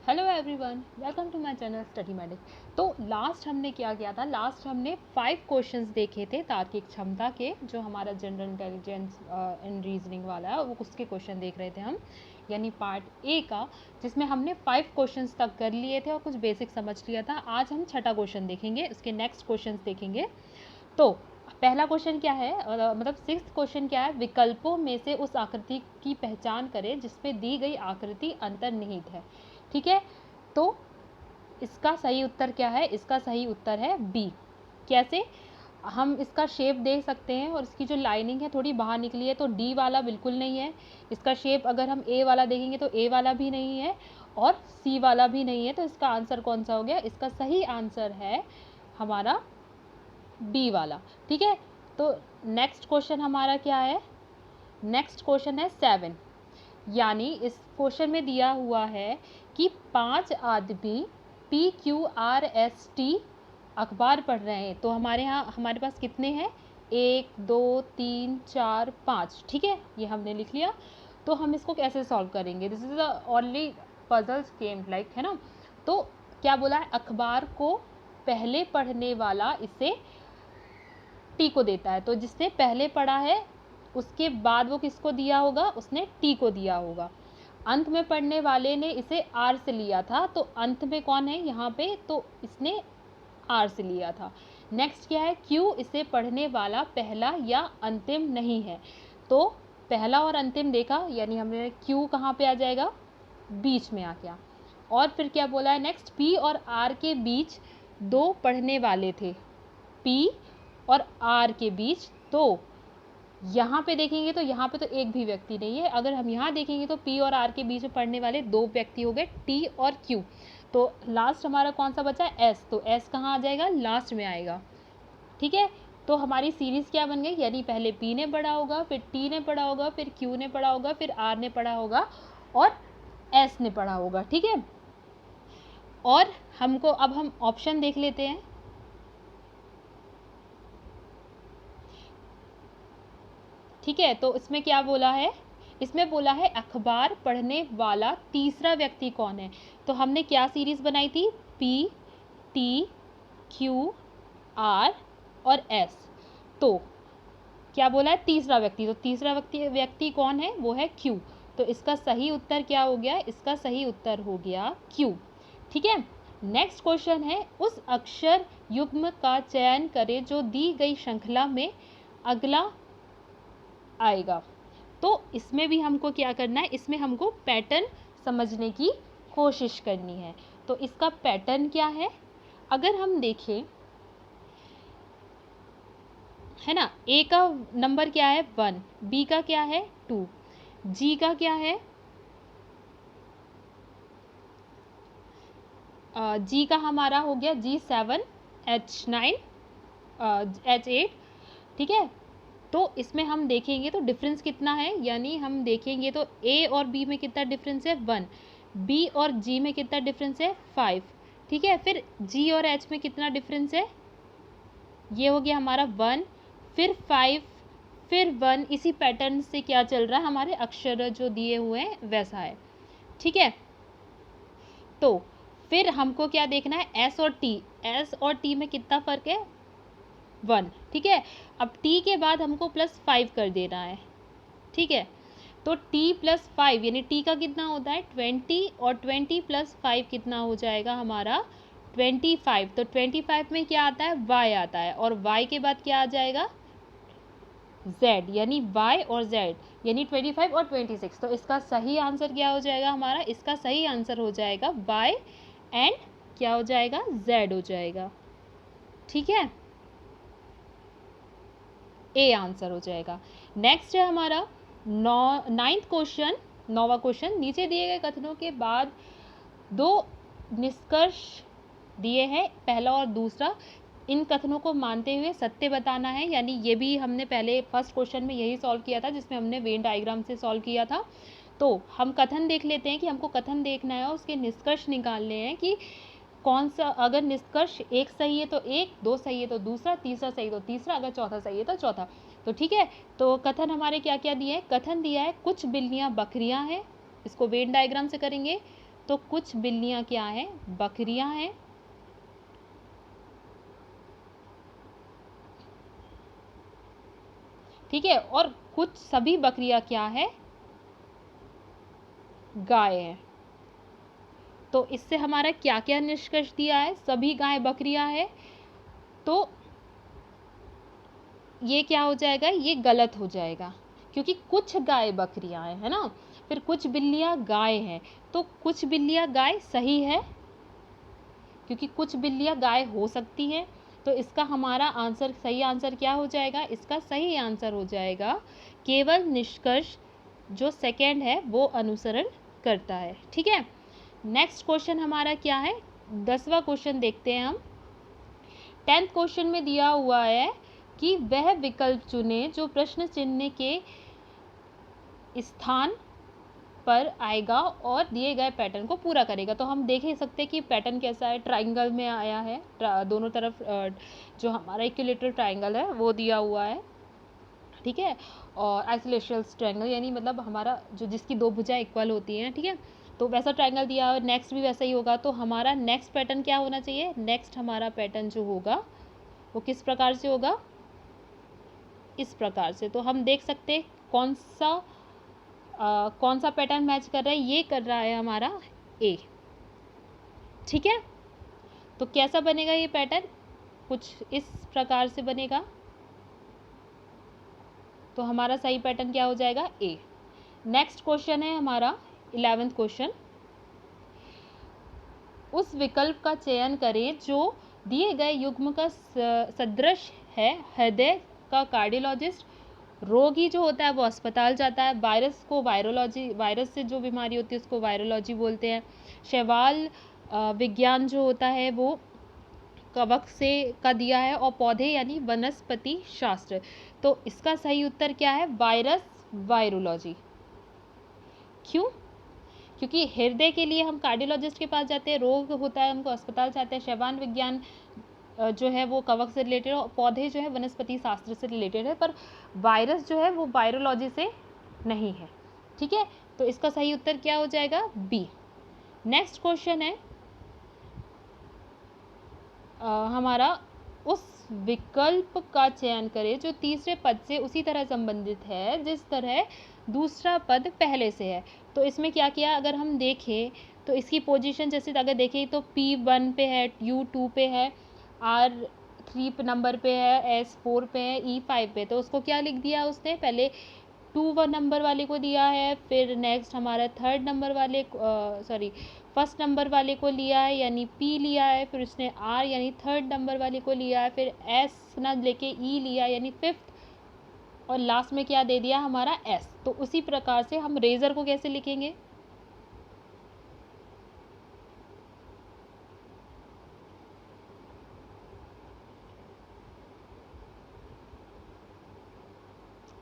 Hello everyone, welcome to my channel study magic. तो last हमने क्या किया था, लास्ट हमने 5 क्वेश्चंस देखे थे तार्किक क्षमता के, जो हमारा जनरल इंटेलिजेंस एंड रीजनिंग वाला है, वो उसके क्वेश्चन देख रहे थे हम, यानी पार्ट ए का, जिसमें हमने 5 क्वेश्चंस तक कर लिए थे और कुछ बेसिक समझ लिया था। आज हम छठा क्वेश्चन देखेंगे, उसके नेक्स्ट क्वेश्चंस देखेंगे। तो पहला क्वेश्चन क्या है, मतलब 6th क्वेश्चन क्या है, विकल्पों में से उस आकृति की पहचान करें जिसमें दी गई आकृति अंतर्निहित है। ठीक है, तो इसका सही उत्तर क्या है? इसका सही उत्तर है बी। कैसे? हम इसका शेप देख सकते हैं और इसकी जो लाइनिंग है थोड़ी बाहर निकली है, तो डी वाला बिल्कुल नहीं है। इसका शेप अगर हम ए वाला देखेंगे तो ए वाला भी नहीं है और सी वाला भी नहीं है। तो इसका आंसर कौन सा हो गया? इसका सही आंसर है हमारा बी वाला। ठीक है, तो नेक्स्ट क्वेश्चन हमारा क्या है? नेक्स्ट क्वेश्चन है 7, यानी इस क्वेश्चन में दिया हुआ है कि 5 आदमी PQRST अखबार पढ़ रहे हैं। तो हमारे यहाँ हमारे पास कितने हैं? 1 2 3 4 5। ठीक है, ये हमने लिख लिया। तो हम इसको कैसे सॉल्व करेंगे? This is the only puzzles game like, है ना। तो क्या बोला है? अखबार को पहले पढ़ने वाला इसे टी को देता है। तो जिसने पहले पढ़ा है उसके बाद वो किसको दिया होगा? उसने टी को दिया होगा। अंत में पढ़ने वाले ने इसे आर से लिया था, तो अंत में कौन है यहाँ पे? तो इसने आर से लिया था। नेक्स्ट क्या है? क्यू इसे पढ़ने वाला पहला या अंतिम नहीं है। तो पहला और अंतिम देखा, यानी हमने क्यू कहाँ पे आ जाएगा? बीच में आ गया। और फिर क्या बोला है नेक्स्ट? पी और आर के बीच 2 पढ़ने वाले थे, पी और आर के बीच। तो यहाँ पे देखेंगे तो यहाँ पे तो एक भी व्यक्ति नहीं है। अगर हम यहाँ देखेंगे तो पी और आर के बीच में पढ़ने वाले 2 व्यक्ति हो गए, टी और क्यू। तो लास्ट हमारा कौन सा बचा? एस। तो एस कहाँ आ जाएगा? लास्ट में आएगा। ठीक है, तो हमारी सीरीज क्या बन गई? यानी पहले पी ने पढ़ा होगा, फिर टी ने पढ़ा होगा, फिर क्यू ने पढ़ा होगा, फिर आर ने पढ़ा होगा और एस ने पढ़ा होगा। ठीक है, और हमको अब हम ऑप्शन देख लेते हैं। ठीक है, तो इसमें क्या बोला है? इसमें बोला है अखबार पढ़ने वाला तीसरा व्यक्ति कौन है। तो हमने क्या सीरीज बनाई थी? पी, टी, क्यू, आर और एस। तो क्या बोला है? तीसरा व्यक्ति। तो तीसरा व्यक्ति कौन है? वो है क्यू। तो इसका सही उत्तर क्या हो गया? इसका सही उत्तर हो गया क्यू। ठीक है, नेक्स्ट क्वेश्चन है, उस अक्षर युग्म का चयन करें जो दी गई श्रृंखला में अगला आएगा। तो इसमें भी हमको क्या करना है? इसमें हमको पैटर्न समझने की कोशिश करनी है। तो इसका पैटर्न क्या है? अगर हम देखें, है ना, ए का नंबर क्या है? 1, बी का क्या है? 2, जी का क्या है? जी का हमारा हो गया G7, H9, H8। ठीक है, तो इसमें हम देखेंगे तो डिफरेंस कितना है, यानी हम देखेंगे तो ए और बी में कितना डिफरेंस है? 1। बी और जी में कितना डिफरेंस है? 5। ठीक है, फिर जी और एच में कितना डिफरेंस है? ये हो गया हमारा 1, फिर 5, फिर 1। इसी पैटर्न से क्या चल रहा है? हमारे अक्षर जो दिए हुए हैं वैसा है। ठीक है, तो फिर हमको क्या देखना है? एस और टी। एस और टी में कितना फ़र्क है? 1। ठीक है, अब t के बाद हमको +5 कर देना है। ठीक है, तो t + 5 यानी t का कितना होता है? 20, और 20 + 5 कितना हो जाएगा हमारा? 25। तो 25 में क्या आता है? y आता है, और y के बाद क्या आ जाएगा? z, यानी y और z, यानी 25 और 26। तो इसका सही आंसर क्या हो जाएगा हमारा? इसका सही आंसर हो जाएगा y एंड क्या हो जाएगा? z हो जाएगा। ठीक है, ए आंसर हो जाएगा। नेक्स्ट है हमारा 9वां क्वेश्चन। नीचे दिए गए कथनों के बाद 2 निष्कर्ष दिए हैं, पहला और दूसरा। इन कथनों को मानते हुए सत्य बताना है, यानी ये भी हमने पहले फर्स्ट क्वेश्चन में यही सॉल्व किया था, जिसमें हमने वेन डायग्राम से सॉल्व किया था। तो हम कथन देख लेते हैं कि हमको कथन देखना है, उसके निष्कर्ष निकालने हैं कि कौन सा, अगर निष्कर्ष 1 सही है तो 1, 2 सही है तो दूसरा, तीसरा सही तो तीसरा, अगर चौथा सही है तो चौथा। तो ठीक है, तो कथन हमारे क्या क्या दिए हैं? कथन दिया है कुछ बिल्लियाँ बकरियाँ हैं, इसको वेन डायग्राम से करेंगे। तो कुछ बिल्लियां क्या है, बकरियां हैं। ठीक है, और कुछ सभी बकरियां क्या है, गाय है। तो इससे हमारा क्या क्या निष्कर्ष दिया है, सभी गाय बकरियां है, तो ये क्या हो जाएगा, ये गलत हो जाएगा, क्योंकि कुछ गाय बकरियां हैं, है ना। फिर कुछ बिल्लियां गाय हैं, तो कुछ बिल्लियां गाय सही है, क्योंकि कुछ बिल्लियां गाय हो सकती हैं। तो इसका हमारा आंसर, सही आंसर क्या हो जाएगा, इसका सही आंसर हो जाएगा केवल निष्कर्ष जो सेकंड है वो अनुसरण करता है। ठीक है, नेक्स्ट क्वेश्चन हमारा क्या है, 10वां क्वेश्चन देखते हैं हम। 10th क्वेश्चन में दिया हुआ है कि वह विकल्प चुने जो प्रश्न चिन्ह के स्थान पर आएगा और दिए गए पैटर्न को पूरा करेगा। तो हम देख ही सकते हैं कि पैटर्न कैसा है, ट्राइंगल में आया है, दोनों तरफ जो हमारा इक्विलेटरल ट्राइंगल है वो दिया हुआ है। ठीक है, और आइसोसेलेस ट्राइंगल यानी मतलब हमारा जो जिसकी दो भुजाएं इक्वल होती हैं। ठीक है, तो वैसा ट्राइंगल दिया है, नेक्स्ट भी वैसा ही होगा। तो हमारा नेक्स्ट पैटर्न क्या होना चाहिए, नेक्स्ट हमारा पैटर्न जो होगा वो किस प्रकार से होगा, इस प्रकार से। तो हम देख सकते हैं कौन सा पैटर्न मैच कर रहा है, ये कर रहा है हमारा ए। ठीक है, तो कैसा बनेगा ये पैटर्न, कुछ इस प्रकार से बनेगा। तो हमारा सही पैटर्न क्या हो जाएगा, ए। नेक्स्ट क्वेश्चन है हमारा 11th क्वेश्चन। उस विकल्प का चयन करें जो दिए गए युग्म का सदृश है। हृदय का कार्डियोलॉजिस्ट, रोगी जो होता है वो अस्पताल जाता है, वायरस को वायरोलॉजी, वायरस से जो बीमारी होती है उसको वायरोलॉजी बोलते हैं, शैवाल विज्ञान जो होता है वो कवक से का दिया है, और पौधे यानी वनस्पति शास्त्र। तो इसका सही उत्तर क्या है, वायरस वायरोलॉजी। क्यों, क्योंकि हृदय के लिए हम कार्डियोलॉजिस्ट के पास जाते हैं, रोग होता है उनको अस्पताल जाते हैं, शैवाल विज्ञान जो है वो कवक से रिलेटेड, और पौधे जो है वनस्पति शास्त्र से रिलेटेड है, पर वायरस जो है वो वायरोलॉजी से नहीं है। ठीक है, तो इसका सही उत्तर क्या हो जाएगा, बी। नेक्स्ट क्वेश्चन है हमारा, उस विकल्प का चयन करें जो तीसरे पद से उसी तरह संबंधित है जिस तरह दूसरा पद पहले से है। तो इसमें क्या किया, अगर हम देखें तो इसकी पोजीशन जैसे अगर देखें तो P1 पे है, U2 पे है, R3 नंबर पे है, S4 पे है, E5 पे। तो उसको क्या लिख दिया उसने, पहले 2 नंबर वाले को दिया है, फिर नेक्स्ट हमारा थर्ड नंबर वाले फर्स्ट नंबर वाले को लिया है यानी P लिया है, फिर उसने R यानी थर्ड नंबर वाले को लिया है, फिर S ना लेके E लिया यानी फिफ्थ, और लास्ट में क्या दे दिया हमारा S। तो उसी प्रकार से हम रेजर को कैसे लिखेंगे,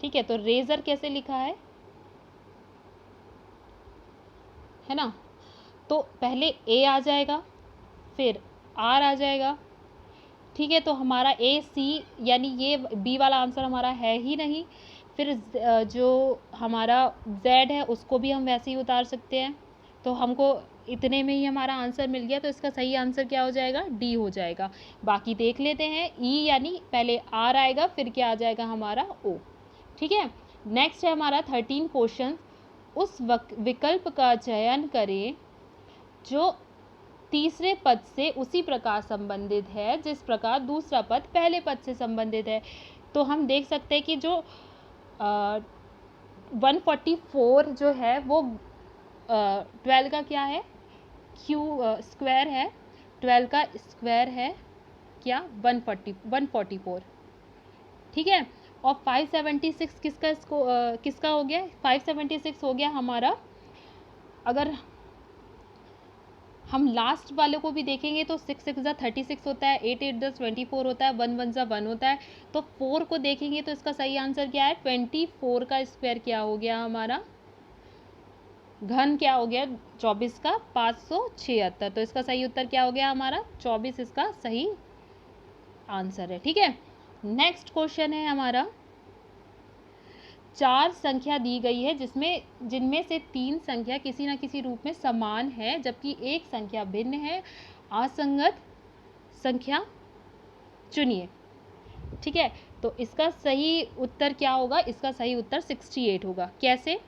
ठीक है, तो रेजर कैसे लिखा है ना। तो पहले A आ जाएगा, फिर R आ जाएगा। ठीक है, तो हमारा AC यानी ये B वाला आंसर हमारा है ही नहीं। फिर जो हमारा Z है उसको भी हम वैसे ही उतार सकते हैं। तो हमको इतने में ही हमारा आंसर मिल गया, तो इसका सही आंसर क्या हो जाएगा, D हो जाएगा। बाकी देख लेते हैं, E यानी पहले R आएगा, फिर क्या आ जाएगा हमारा O। ठीक है, नेक्स्ट है हमारा 13 क्वेश्चन। उस विकल्प का चयन करें जो तीसरे पद से उसी प्रकार संबंधित है जिस प्रकार दूसरा पद पहले पद से संबंधित है। तो हम देख सकते हैं कि जो 144 जो है वो 12 का क्या है, स्क्वायर है, 12 का स्क्वायर है क्या, 144। ठीक है, और 576 किसका हो गया, 576 हो गया हमारा। अगर हम लास्ट वाले को भी देखेंगे तो 6 6 36 होता है, 8 8 24 होता है, 1 1 1 होता है। तो 4 को देखेंगे तो इसका सही आंसर क्या है, 24 का स्क्वायर क्या हो गया हमारा, घन क्या हो गया 24 का 576। तो इसका सही उत्तर क्या हो गया हमारा 24, इसका सही आंसर है। ठीक है, नेक्स्ट क्वेश्चन है हमारा 4 संख्या दी गई है जिनमें से 3 संख्या किसी न किसी रूप में समान है जबकि एक संख्या भिन्न है, असंगत संख्या चुनिए। ठीक है, तो इसका सही उत्तर क्या होगा? इसका सही उत्तर 68 होगा। कैसे?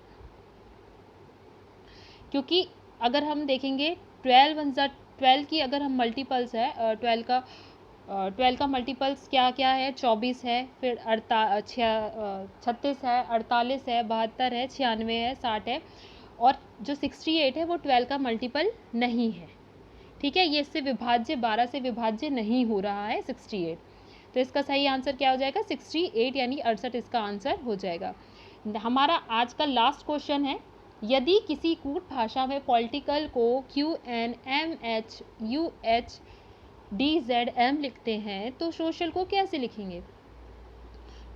क्योंकि अगर हम देखेंगे 12 की अगर हम मल्टीपल्स है 12 का मल्टीपल्स क्या क्या है? 24 है, फिर 36 है, 48 है, 72 है, 96 है, 60 है, और जो 68 है वो 12 का मल्टीपल नहीं है। ठीक है, ये इससे विभाज्य 12 से विभाज्य नहीं हो रहा है 68। तो इसका सही आंसर क्या हो जाएगा? 68 यानी 68 इसका आंसर हो जाएगा। हमारा आज का लास्ट क्वेश्चन है, यदि किसी कूट भाषा में पॉलिटिकल को QNMHUHDZM लिखते हैं तो सोशल को कैसे लिखेंगे?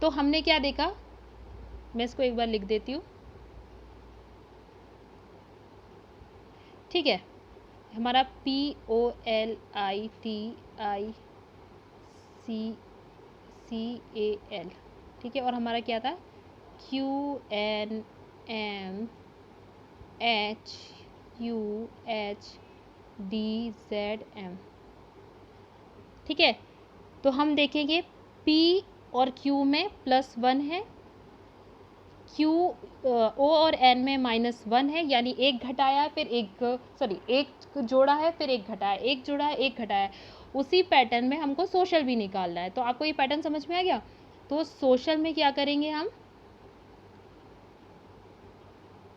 तो हमने क्या देखा, मैं इसको एक बार लिख देती हूँ। ठीक है, हमारा POLITICAL, ठीक है, और हमारा क्या था? QNMHUHDZM। ठीक है, तो हम देखेंगे P और Q में +1 है, O और N में -1 है, यानी एक घटाया फिर एक जोड़ा है फिर एक घटाया, एक जोड़ा है एक घटाया। उसी पैटर्न में हमको सोशल भी निकालना है। तो आपको ये पैटर्न समझ में आ गया? तो सोशल में क्या करेंगे हम?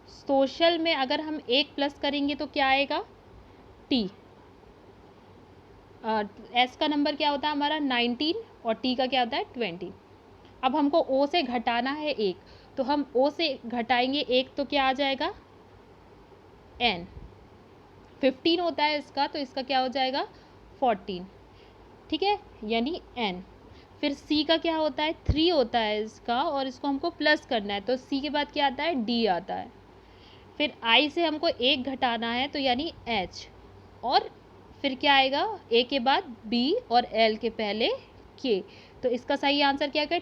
सोशल में अगर हम 1 प्लस करेंगे तो क्या आएगा? T। S का नंबर क्या होता है हमारा? 19, और T का क्या होता है? 20। अब हमको O से घटाना है 1, तो हम O से घटाएंगे 1 तो क्या आ जाएगा? N। 15 होता है इसका, तो इसका क्या हो जाएगा? 14। ठीक है, यानी N। फिर C का क्या होता है? 3 होता है इसका, और इसको हमको प्लस करना है, तो C के बाद क्या आता है? D आता है। फिर I से हमको 1 घटाना है, तो यानी H, और फिर क्या आएगा? A के बाद B और L के पहले K। तो इसका सही आंसर क्या है?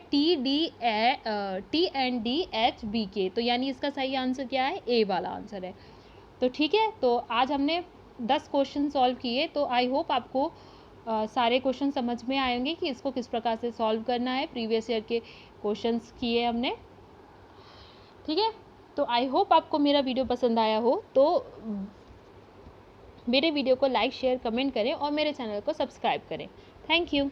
TNDHBK। तो यानी इसका सही आंसर क्या है? A वाला आंसर है। तो ठीक है, तो आज हमने 10 क्वेश्चन सॉल्व किए। तो आई होप आपको सारे क्वेश्चन समझ में आएंगे कि इसको किस प्रकार से सॉल्व करना है। प्रीवियस ईयर के क्वेश्चंस किए हमने। ठीक है, तो आई होप आपको मेरा वीडियो पसंद आया हो। तो मेरे वीडियो को लाइक, शेयर, कमेंट करें और मेरे चैनल को सब्सक्राइब करें। Thank you.